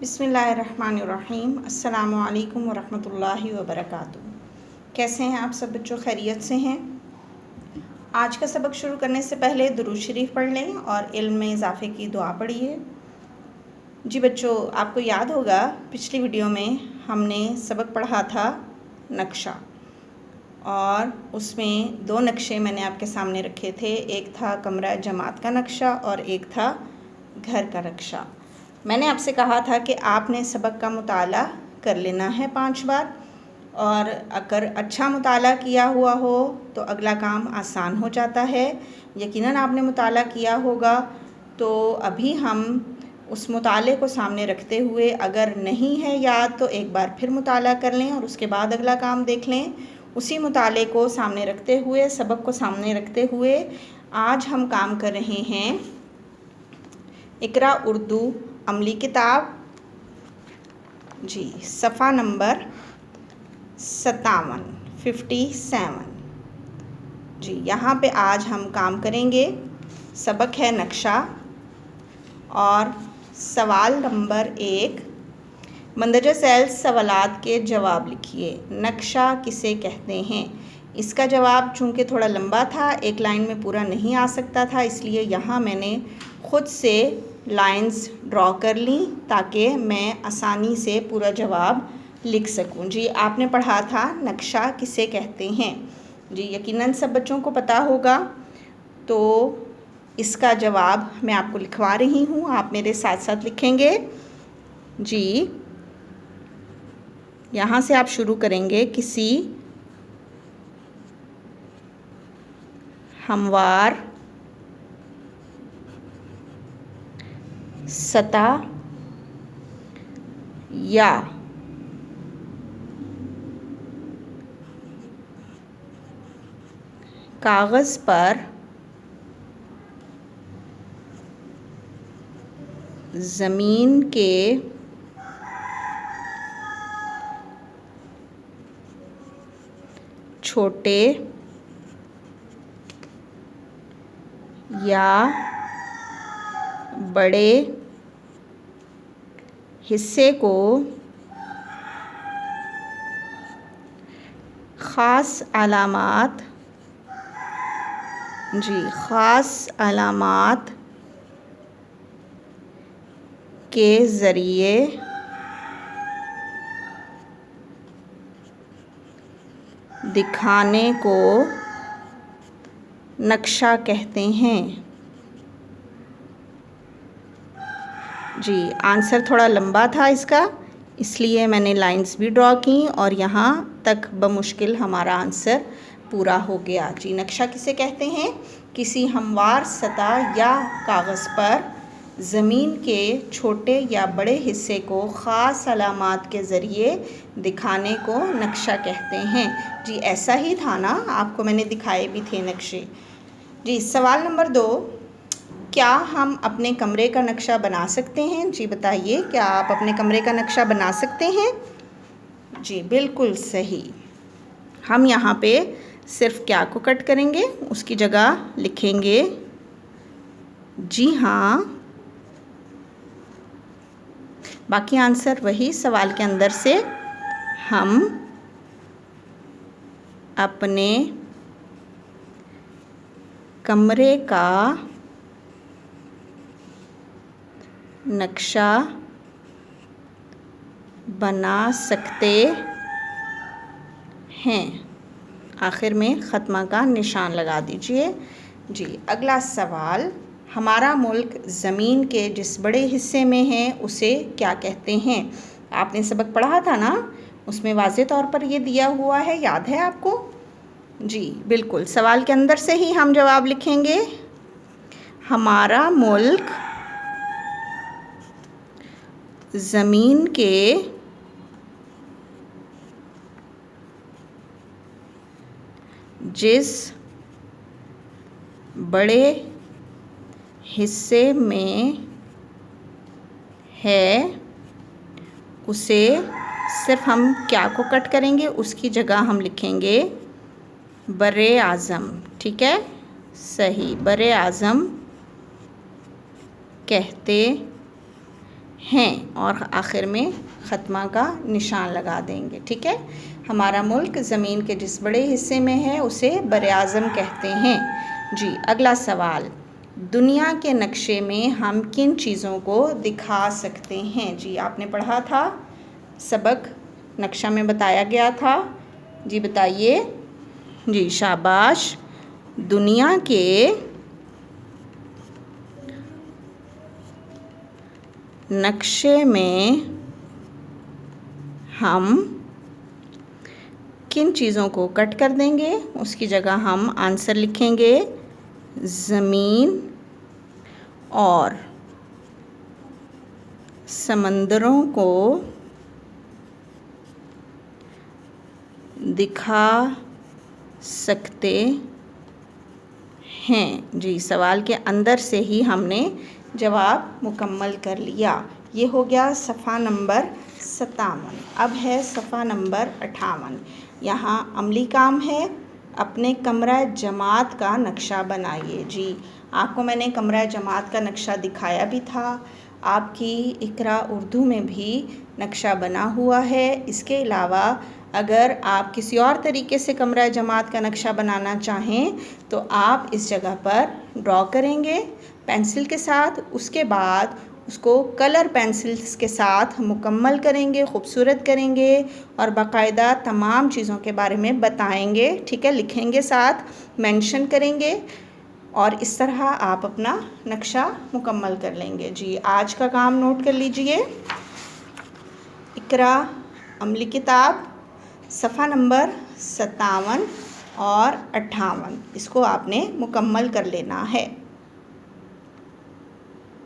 बिस्मिल्लाहिर्रहमानिर्रहीम। अस्सलामु अलैकुम वरहमतुल्लाहि वबरकातुहू। कैसे हैं आप सब बच्चों? खैरियत से हैं? आज का सबक शुरू करने से पहले दुरूद शरीफ पढ़ लें और इल्म में इजाफ़े की दुआ पढ़िए। जी बच्चों, आपको याद होगा पिछली वीडियो में हमने सबक पढ़ा था नक्शा, और उसमें दो नक्शे मैंने आपके सामने रखे थे। एक था कमरा जमात का नक्शा और एक था घर का नक्शा। मैंने आपसे कहा था कि आपने सबक का मुताला कर लेना है 5 बार, और अगर अच्छा मुताला किया हुआ हो तो अगला काम आसान हो जाता है। यकीनन आपने मुताला किया होगा, तो अभी हम उस मुताले को सामने रखते हुए, अगर नहीं है याद तो एक बार फिर मुताला कर लें और उसके बाद अगला काम देख लें। उसी मुताले को सामने रखते हुए, सबक को सामने रखते हुए आज हम काम कर रहे हैं इकरा उर्दू अमली किताब, जी सफ़ा नंबर 57। जी यहाँ पे आज हम काम करेंगे। सबक है नक्शा और सवाल नंबर 1, मंदरजा सैल सवालात के जवाब लिखिए। नक्शा किसे कहते हैं? इसका जवाब चूँकि थोड़ा लंबा था, एक लाइन में पूरा नहीं आ सकता था, इसलिए यहाँ मैंने ख़ुद से लाइंस ड्रॉ कर ली ताकि मैं आसानी से पूरा जवाब लिख सकूं। जी आपने पढ़ा था नक्शा किसे कहते हैं। जी यकीनन सब बच्चों को पता होगा, तो इसका जवाब मैं आपको लिखवा रही हूँ, आप मेरे साथ साथ लिखेंगे। जी यहाँ से आप शुरू करेंगे। किसी हमवार सतह या कागज़ पर ज़मीन के छोटे या बड़े हिस्से को ख़ास अलामात, जी ख़ास अलामात के ज़रिए दिखाने को नक्शा कहते हैं। जी आंसर थोड़ा लंबा था इसका, इसलिए मैंने लाइंस भी ड्रॉ की और यहाँ तक बमुश्किल हमारा आंसर पूरा हो गया। जी नक्शा किसे कहते हैं? किसी हमवार सतह या कागज़ पर ज़मीन के छोटे या बड़े हिस्से को ख़ास अलामात के ज़रिए दिखाने को नक्शा कहते हैं। जी ऐसा ही था ना, आपको मैंने दिखाए भी थे नक्शे। जी सवाल नंबर 2, क्या हम अपने कमरे का नक्शा बना सकते हैं? जी बताइए, क्या आप अपने कमरे का नक्शा बना सकते हैं? जी बिल्कुल सही। हम यहाँ पे सिर्फ क्या को कट करेंगे, उसकी जगह लिखेंगे जी हाँ। बाकी आंसर वही सवाल के अंदर से हम अपने कमरे का नक्शा बना सकते हैं। आखिर में ख़त्मा का निशान लगा दीजिए। जी अगला सवाल, हमारा मुल्क ज़मीन के जिस बड़े हिस्से में है उसे क्या कहते हैं? आपने सबक पढ़ा था ना, उसमें वाज़े तौर पर ये दिया हुआ है, याद है आपको? जी बिल्कुल, सवाल के अंदर से ही हम जवाब लिखेंगे। हमारा मुल्क ज़मीन के जिस बड़े हिस्से में है उसे, सिर्फ हम क्या को कट करेंगे, उसकी जगह हम लिखेंगे बरे आज़म। ठीक है, सही, बरे आज़म कहते हैं और आखिर में ख़त्मा का निशान लगा देंगे। ठीक है। हमारा मुल्क ज़मीन के जिस बड़े हिस्से में है उसे बर-ए-आज़म कहते हैं। जी, अगला सवाल, दुनिया के नक्शे में हम किन चीज़ों को दिखा सकते हैं? जी, आपने पढ़ा था, सबक नक्शा में बताया गया था। जी बताइए। जी शाबाश। दुनिया के नक्शे में हम किन चीज़ों को कट कर देंगे, उसकी जगह हम आंसर लिखेंगे ज़मीन और समंदरों को दिखा सकते हैं। जी, सवाल के अंदर से ही हमने जवाब मुकम्मल कर लिया। ये हो गया सफ़ा नंबर 57। अब है सफ़ा नंबर 58। यहाँ अमली काम है, अपने कमरा जमात का नक्शा बनाइए। जी, आपको मैंने कमरा जमात का नक्शा दिखाया भी था। आपकी इकरा उर्दू में भी नक्शा बना हुआ है। इसके अलावा अगर आप किसी और तरीके से कमरा जमात का नक्शा बनाना चाहें तो आप इस जगह पर ड्रॉ करेंगे पेंसिल के साथ। उसके बाद उसको कलर पेंसिल्स के साथ मुकम्मल करेंगे, खूबसूरत करेंगे और बाकायदा तमाम चीज़ों के बारे में बताएंगे। ठीक है, लिखेंगे, साथ मेंशन करेंगे और इस तरह आप अपना नक्शा मुकम्मल कर लेंगे। जी, आज का काम नोट कर लीजिए। इकरा अमली किताब सफ़ा नंबर 57 और 58, इसको आपने मुकम्मल कर लेना है।